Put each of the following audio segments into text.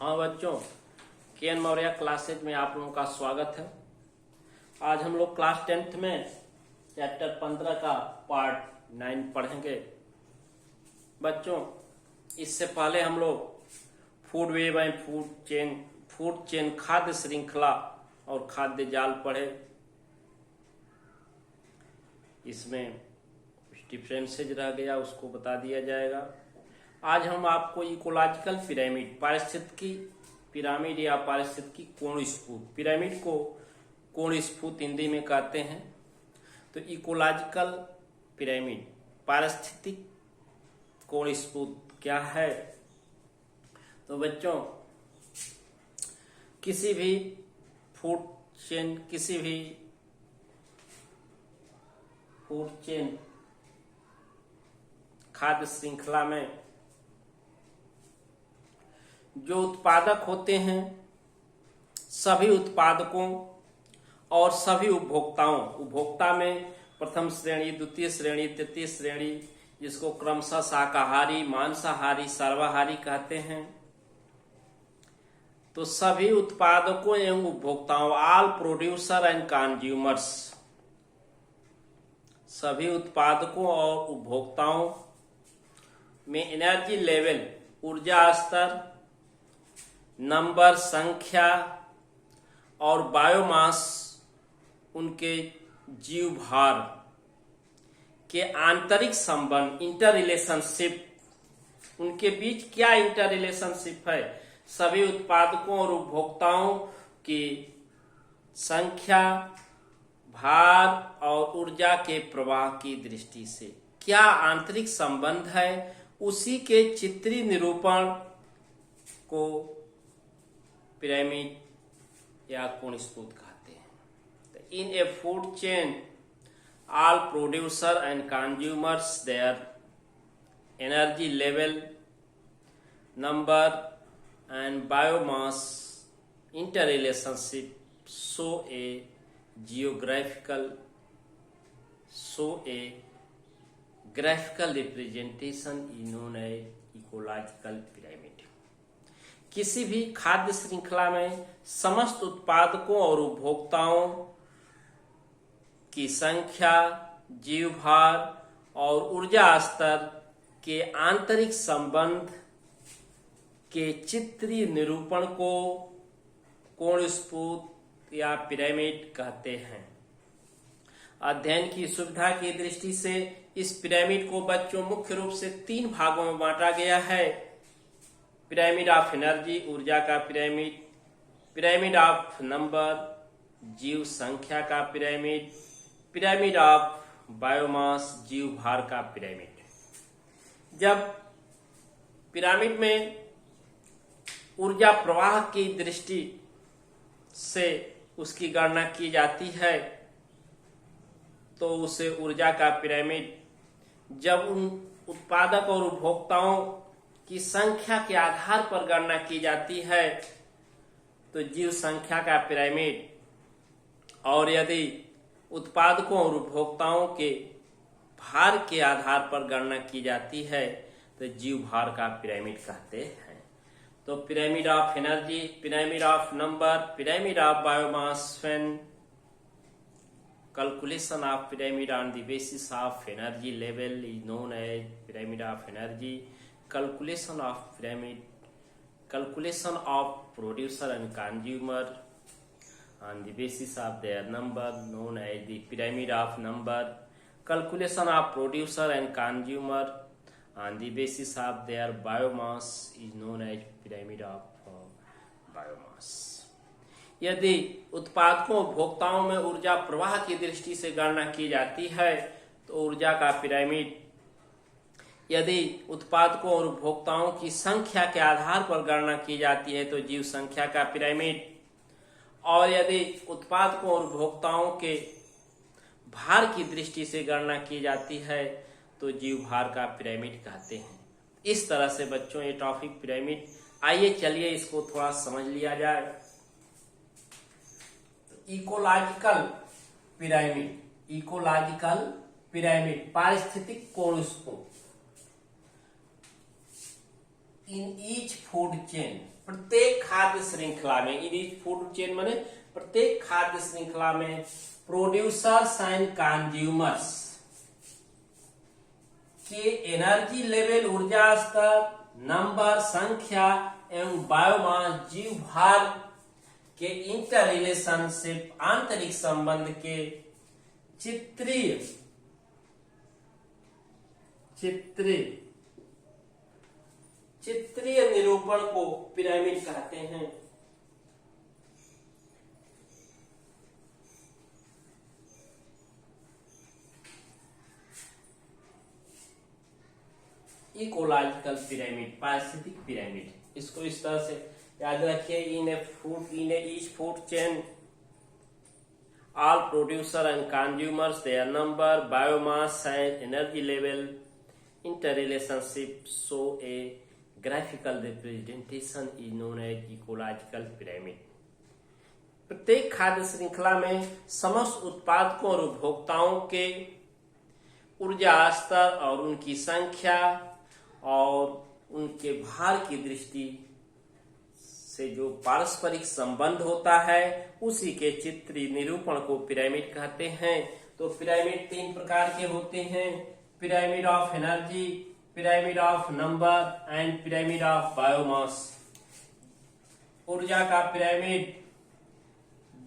हाँ बच्चों, KN Maurya classes में आप लोगों का स्वागत है। आज हम लोग क्लास 10th में चैप्टर 15 का पार्ट 9 पढ़ेंगे। बच्चों, इससे पहले हम लोग food web and food chain खाद्य श्रृंखला और खाद्य जाल पढ़े। इसमें कुछ डिफरेंसेज रह गया, उसको बता दिया जाएगा। आज हम आपको इकोलॉजिकल पिरामिड, पारिस्थितिकी पिरामिड या पारिस्थितिकी कोण स्फूत, पिरामिड को कोण स्फूत हिंदी में कहते हैं। तो इकोलॉजिकल पिरामिड, पारिस्थितिक कोण स्फूत क्या है? तो बच्चों, किसी भी फूड चेन खाद्य श्रृंखला में जो उत्पादक होते हैं, सभी उत्पादकों और सभी उपभोक्ता में प्रथम श्रेणी, द्वितीय श्रेणी, तृतीय श्रेणी, जिसको क्रमशः शाकाहारी, मांसाहारी, सर्वाहारी कहते हैं। तो सभी उत्पादकों एवं उपभोक्ताओं, ऑल प्रोड्यूसर एंड कंज्यूमर्स, सभी उत्पादकों और उपभोक्ताओं में एनर्जी लेवल, ऊर्जा स्तर, नंबर, संख्या और बायोमास, उनके जीव भार के आंतरिक संबंध, इंटर रिलेशनशिप, उनके बीच क्या इंटर रिलेशनशिप है, सभी उत्पादकों और उपभोक्ताओं की संख्या, भार और ऊर्जा के प्रवाह की दृष्टि से क्या आंतरिक संबंध है, उसी के चित्रीय निरूपण को पिरामिड या कोण स्फूत कहते हैं। In a food chain, all producer and consumers, their energy level, number and biomass interrelationship show a graphical representation is known as ecological pyramid। किसी भी खाद्य श्रृंखला में समस्त उत्पादकों और उपभोक्ताओं की संख्या, जीव भार और ऊर्जा स्तर के आंतरिक संबंध के चित्रीय निरूपण को कोण स्फूत या पिरामिड कहते हैं। अध्ययन की सुविधा की दृष्टि से इस पिरामिड को बच्चों मुख्य रूप से 3 भागों में बांटा गया है। पिरामिड ऑफ एनर्जी, ऊर्जा का पिरामिड, पिरामिड ऑफ नंबर, जीव संख्या का पिरामिड, पिरामिड ऑफ बायोमास, जीव भार का पिरामिड। जब पिरामिड में ऊर्जा प्रवाह की दृष्टि से उसकी गणना की जाती है तो उसे ऊर्जा का पिरामिड, जब उन उत्पादक और उपभोक्ताओं की संख्या के आधार पर गणना की जाती है तो जीव संख्या का पिरामिड, और यदि उत्पादकों और उपभोक्ताओं के भार के आधार पर गणना की जाती है तो जीव भार का पिरामिड कहते हैं। तो pyramid of energy, pyramid of number, pyramid of biomass, when calculation of pyramid on the basis of energy level is known as pyramid of energy। calculation of producer and consumer on the basis of their number known as the pyramid of number। calculation of producer and consumer on the basis of their biomass is known as pyramid of biomass। यदि उत्पादकों उपभोक्ताओं में ऊर्जा प्रवाह की दृष्टि से गणना की जाती है तो ऊर्जा का पिरामिड, यदि उत्पादकों और उपभोक्ताओं की संख्या के आधार पर गणना की जाती है तो जीव संख्या का पिरामिड, और यदि उत्पादकों और उपभोक्ताओं के भार की दृष्टि से गणना की जाती है तो जीव भार का पिरामिड कहते हैं। इस तरह से बच्चों ये टॉपिक पिरामिड, आइए चलिए इसको थोड़ा समझ लिया जाए। इकोलॉजिकल पिरामिड, पारिस्थितिक कोण स्फूत। इन ईच फूड चेन, प्रत्येक खाद्य श्रृंखला में, इन ईच फूड चेन माने प्रत्येक खाद्य श्रृंखला में प्रोड्यूसर्स एंड कंज्यूमर्स के एनर्जी लेवल, ऊर्जा स्तर, नंबर, संख्या एवं बायोमास, जीव भार के इंटर रिलेशनशिप, आंतरिक संबंध के चित्रीय निरूपण को पिरामिड कहते हैं। इकोलॉजिकल पिरामिड, पारिस्थितिक पिरामिड, इसको इस तरह से याद रखिए। In each food chain all producer and consumers, their number, biomass and energy level interrelationship show a graphical representation is known as ecological pyramid। प्रत्येक खाद्य श्रृंखला में समस्त उत्पादकों और उपभोक्ताओं के ऊर्जा स्तर और उनकी संख्या और उनके भार की दृष्टि से जो पारस्परिक संबंध होता है उसी के चित्रीय निरूपण को पिरामिड कहते हैं। तो पिरामिड 3 प्रकार के होते हैं, pyramid of energy, pyramid of number and pyramid of biomass. ऊर्जा का पिरामिड,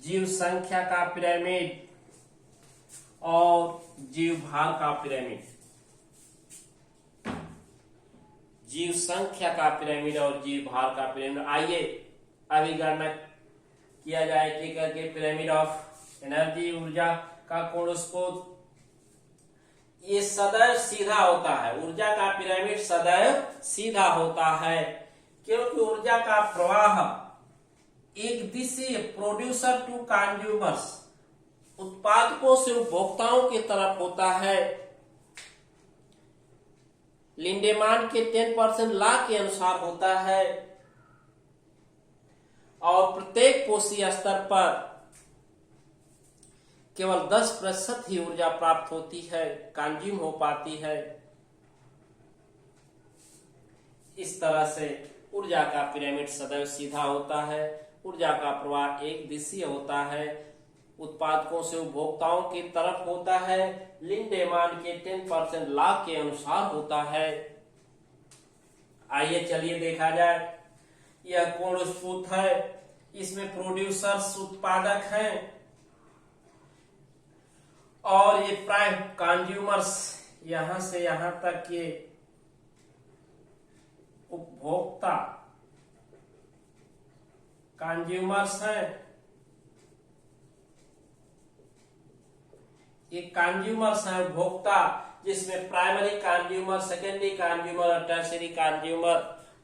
जीव संख्या का पिरामिड और जीव भार का पिरामिड। जीव संख्या का पिरामिड और जीव भार का पिरामिड। आइए अभी गणना किया जाए कि करके पिरामिड ऑफ एनर्जी, ऊर्जा का कोण स्रोत ये सदैव सीधा होता है। ऊर्जा का पिरामिड सदैव सीधा होता है क्योंकि ऊर्जा का प्रवाह एक दिशीय, प्रोड्यूसर टू कंज्यूमर्स, उत्पादकों से उपभोक्ताओं की तरफ होता है। लिंडेमान के 10% लॉ के अनुसार होता है और प्रत्येक कोशीय स्तर पर केवल 10% ही ऊर्जा प्राप्त होती है, कंज्यूम हो पाती है। इस तरह से ऊर्जा का पिरामिड सदैव सीधा होता है, ऊर्जा का प्रवाह एक दिशीय होता है, उत्पादकों से उपभोक्ताओं की तरफ होता है, लिंडेमान के 10% लॉ के अनुसार होता है। आइए चलिए देखा जाए। यह कोण स्रोत है, इसमें प्रोड्यूसर्स उत्पादक हैं और ये प्राइम कंज्यूमर्स, यहां से यहां तक ये उपभोक्ता कंज्यूमर्स हैं। ये कंज्यूमर्स हैं उपभोक्ता, जिसमें प्राइमरी कंज्यूमर, सेकेंडरी कंज्यूमर और टर्शियरी कंज्यूमर,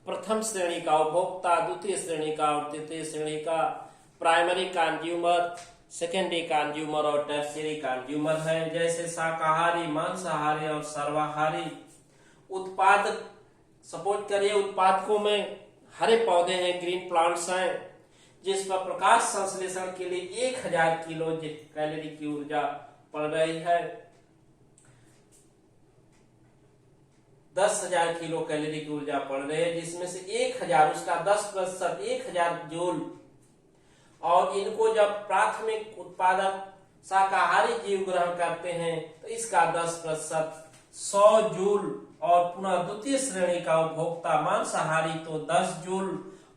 प्रथम श्रेणी का उपभोक्ता, द्वितीय श्रेणी का और तृतीय श्रेणी का, प्राइमरी कंज्यूमर, सेकेंडरी कंज्यूमर और टर्शियरी कंज्यूमर है। जैसे शाकाहारी, मांसाहारी और सर्वाहारी उत्पादक। सपोज करिए उत्पादकों में हरे पौधे हैं, ग्रीन प्लांट्स हैं, जिस पर प्रकाश संश्लेषण के लिए 1000 किलो कैलोरी की ऊर्जा पड़ रही है। 10,000 किलो कैलोरी की ऊर्जा पड़ रही है, जिसमें से 1000, उसका 10%, 1000 जूल। और इनको जब प्राथमिक उत्पादक शाकाहारी जीव ग्रहण करते हैं तो इसका 10%, 100 जूल। और पुनः द्वितीय श्रेणी का उपभोक्ता मांसाहारी तो 10 जूल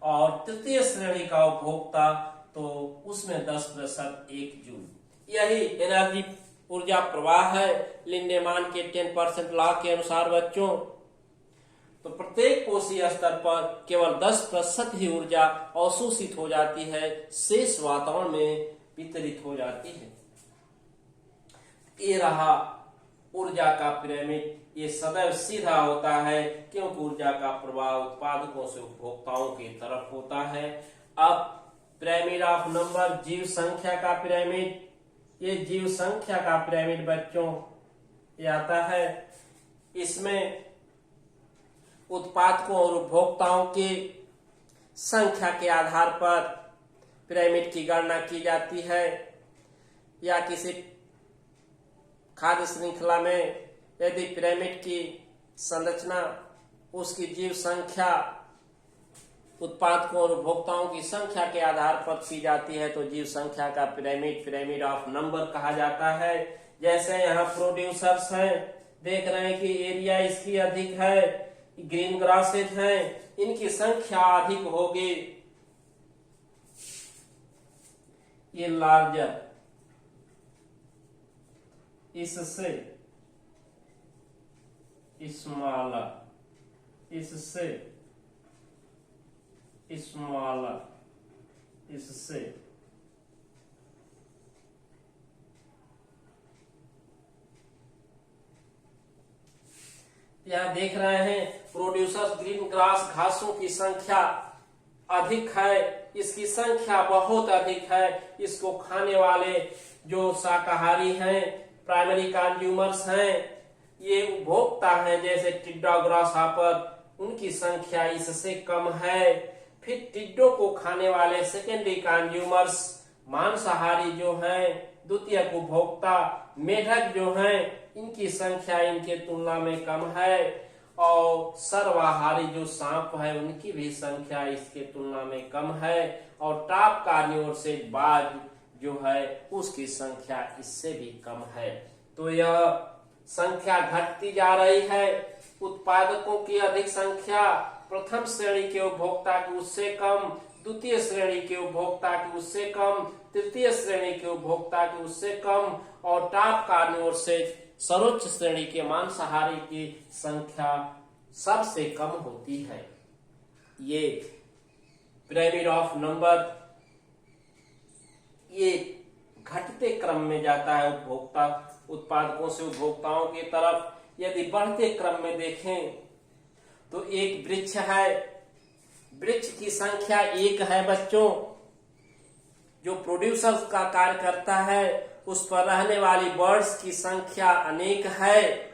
और तृतीय श्रेणी का उपभोक्ता तो उसमें 10%, 1 जूल। यही एनर्जी ऊर्जा प्रवाह है लिंडेमान के 10% लॉ के अनुसार बच्चों। तो प्रत्येक कोशीय स्तर पर केवल 10% ही ऊर्जा अवशोषित हो जाती है, शेष वातावरण में वितरित हो जाती है। ये रहा ऊर्जा का पिरामिड। ये सदैव सीधा होता है क्योंकि ऊर्जा का प्रवाह उत्पादकों से उपभोक्ताओं की तरफ होता है। अब पिरामिड ऑफ नंबर, जीव संख्या का पिरामिड। ये जीव संख्या का पिरामिड बच्चों ये आता है। इसमें उत्पादकों और उपभोक्ताओं की संख्या के आधार पर पिरामिड की गणना की जाती है, या किसी खाद्य श्रृंखला में यदि पिरामिड की संरचना उसकी जीव संख्या उत्पादकों और उपभोक्ताओं की संख्या के आधार पर की जाती है तो जीव संख्या का पिरामिड ऑफ नंबर कहा जाता है। जैसे यहाँ प्रोड्यूसर्स हैं, देख रहे हैं कि एरिया इसकी अधिक है, ग्रीन ग्रासेज हैं, इनकी संख्या अधिक होगी, ये लार्जर, इससे स्मॉलर, इससे स्मॉलर, इससे यहां देख रहे हैं प्रोड्यूसर्स ग्रीन ग्रास घासों की संख्या अधिक है, इसकी संख्या बहुत अधिक है। इसको खाने वाले जो शाकाहारी हैं, प्राइमरी कंज्यूमर्स हैं, ये उपभोक्ता हैं जैसे टिड्डा ग्रास हापर, उनकी संख्या इससे कम है। फिर टिड्डों को खाने वाले सेकेंडरी कंज्यूमर्स मांसाहारी जो हैं, द्वितीयक उपभोक्ता मेढक जो हैं, इनकी संख्या इनके तुलना में कम है। और सर्वाहारी जो सांप है उनकी भी संख्या इसके तुलना में कम है। और टॉप कार्निवोर से बाज जो है उसकी संख्या इससे भी कम है। तो यह संख्या घटती जा रही है। उत्पादकों की अधिक संख्या, प्रथम श्रेणी के उपभोक्ता की उससे कम, द्वितीय श्रेणी के उपभोक्ता की उससे कम, तृतीय श्रेणी के उपभोक्ता की उससे कम, और टॉप कार्निवोर से सर्वोच्च श्रेणी के मांसाहारी की संख्या सबसे कम होती है। ये पिरामिड ऑफ नंबर ये घटते क्रम में जाता है उपभोक्ता उत्पादकों से उपभोक्ताओं की तरफ। यदि बढ़ते क्रम में देखें तो एक वृक्ष है, वृक्ष की संख्या एक है बच्चों, जो प्रोड्यूसर्स का कार्य करता है उस पर रहने वाली बर्ड्स की संख्या अनेक है,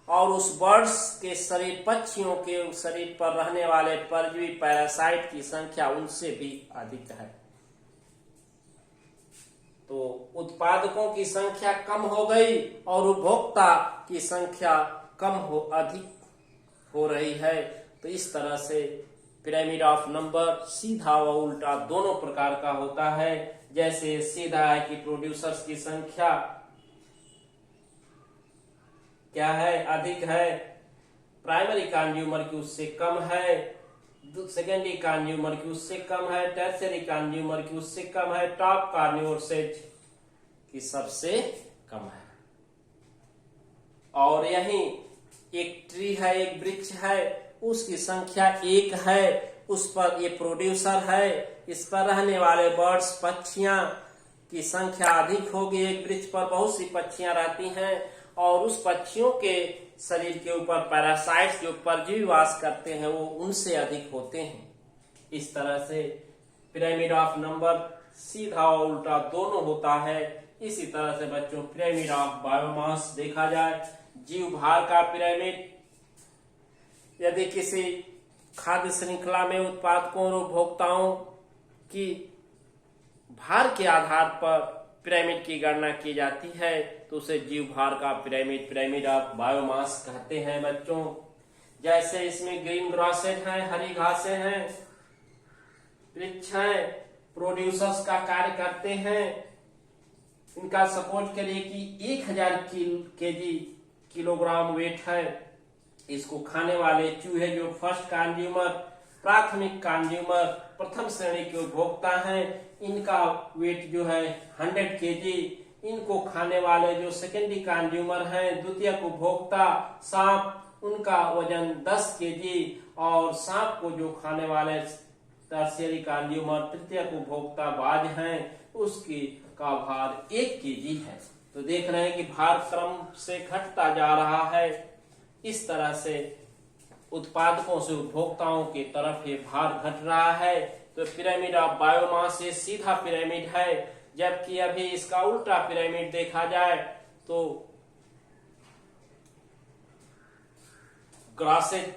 और उस बर्ड्स के शरीर, पक्षियों के शरीर पर रहने वाले परजीवी पैरासाइट की संख्या उनसे भी अधिक है। तो उत्पादकों की संख्या कम हो गई और उपभोक्ता की संख्या अधिक हो रही है। तो इस तरह से पिरामिड ऑफ नंबर सीधा व उल्टा दोनों प्रकार का होता है। जैसे सीधा है कि प्रोड्यूसर्स की संख्या क्या है, अधिक है, प्राइमरी कंज्यूमर की उससे कम है, सेकेंडरी कंज्यूमर की उससे कम है, टर्शियरी कंज्यूमर की उससे कम है, टॉप कार्निवोर की सबसे कम है। और यही एक ट्री है, एक वृक्ष है, उसकी संख्या एक है, उस पर ये प्रोड्यूसर है, इस पर रहने वाले बर्ड्स, पक्षियां की संख्या अधिक होगी। एक वृक्ष पर बहुत सी पक्षियां रहती हैं और उस पक्षियों के शरीर के ऊपर पैरासाइट्स जो परजीवी वास करते हैं वो उनसे अधिक होते हैं। इस तरह से पिरामिड ऑफ नंबर सीधा और उल्टा दोनों होता है। इसी तरह से बच्चों पिरामिड ऑफ बायोमास देखा जाए, जीव भार का पिरामिड। यदि किसी खाद्य श्रृंखला में उत्पादकों और उपभोक्ताओं की भार के आधार पर पिरामिड की गणना की जाती है तो उसे जीव भार का पिरामिड ऑफ बायोमास कहते हैं बच्चों। जैसे इसमें ग्रीन ग्रासेज हैं, हरी घासें हैं, वृक्ष हैं, प्रोड्यूसर्स का कार्य करते हैं। इनका सपोज करिए कि 1000 किलोग्राम वेट है। इसको खाने वाले चूहे जो फर्स्ट कंज्यूमर, प्राथमिक कंज्यूमर, प्रथम श्रेणी के उपभोक्ता हैं, इनका वेट जो है 100 केजी। इनको खाने वाले जो सेकेंडरी कंज्यूमर हैं, द्वितीयक उपभोक्ता सांप, उनका वजन 10 केजी। और सांप को जो खाने वाले टर्शियरी कंज्यूमर, तृतीयक उपभोक्ता बाज हैं, उसकी का भार 1 केजी है। तो देख रहे हैं कि भार क्रम से घटता जा रहा है। इस तरह से उत्पादकों से उपभोक्ताओं की तरफ ये भार घट रहा है। तो पिरामिड ऑफ बायोमास ये सीधा पिरामिड है, जबकि अभी इसका उल्टा पिरामिड देखा जाए तो ग्रासेज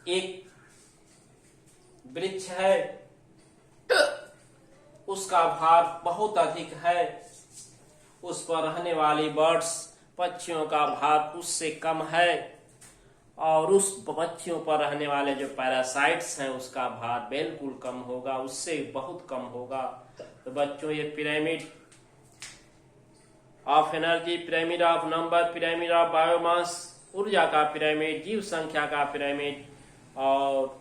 एक वृक्ष है, उसका भार बहुत अधिक है, उस पर रहने वाली बर्ड्स, पक्षियों का भार उससे कम है। और उस मच्छियों पर रहने वाले जो पैरासाइट्स हैं उसका भार बिल्कुल कम होगा, उससे बहुत कम होगा। तो बच्चों ये pyramid of energy, pyramid of number, pyramid of biomass, ऊर्जा का पिरामिड, जीव संख्या का पिरामिड और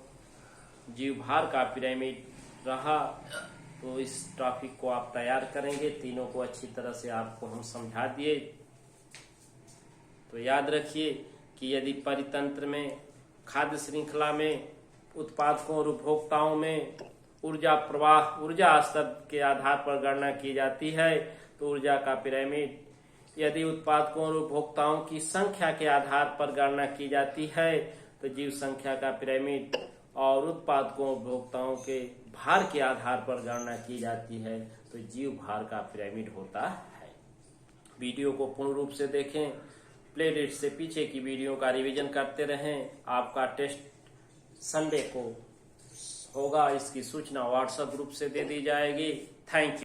जीव भार का पिरामिड रहा। तो इस टॉपिक को आप तैयार करेंगे, तीनों को अच्छी तरह से आपको हम समझा दिए। तो याद रखिए कि यदि परितंत्र में, खाद्य श्रृंखला में, उत्पादकों और उपभोक्ताओं में ऊर्जा प्रवाह, ऊर्जा स्तर के आधार पर गणना की जाती है तो ऊर्जा का पिरामिड, यदि उत्पादकों और उपभोक्ताओं की संख्या के आधार पर गणना की जाती है तो जीव संख्या का पिरामिड, और उत्पादकों और उपभोक्ताओं के भार के आधार पर गणना की जाती है तो जीव भार का पिरामिड होता है। वीडियो को पूर्ण रूप से देखें, प्लेलिस्ट से पीछे की वीडियो का रिवीजन करते रहें। आपका टेस्ट संडे को होगा, इसकी सूचना व्हाट्सएप ग्रुप से दे दी जाएगी। Thank you.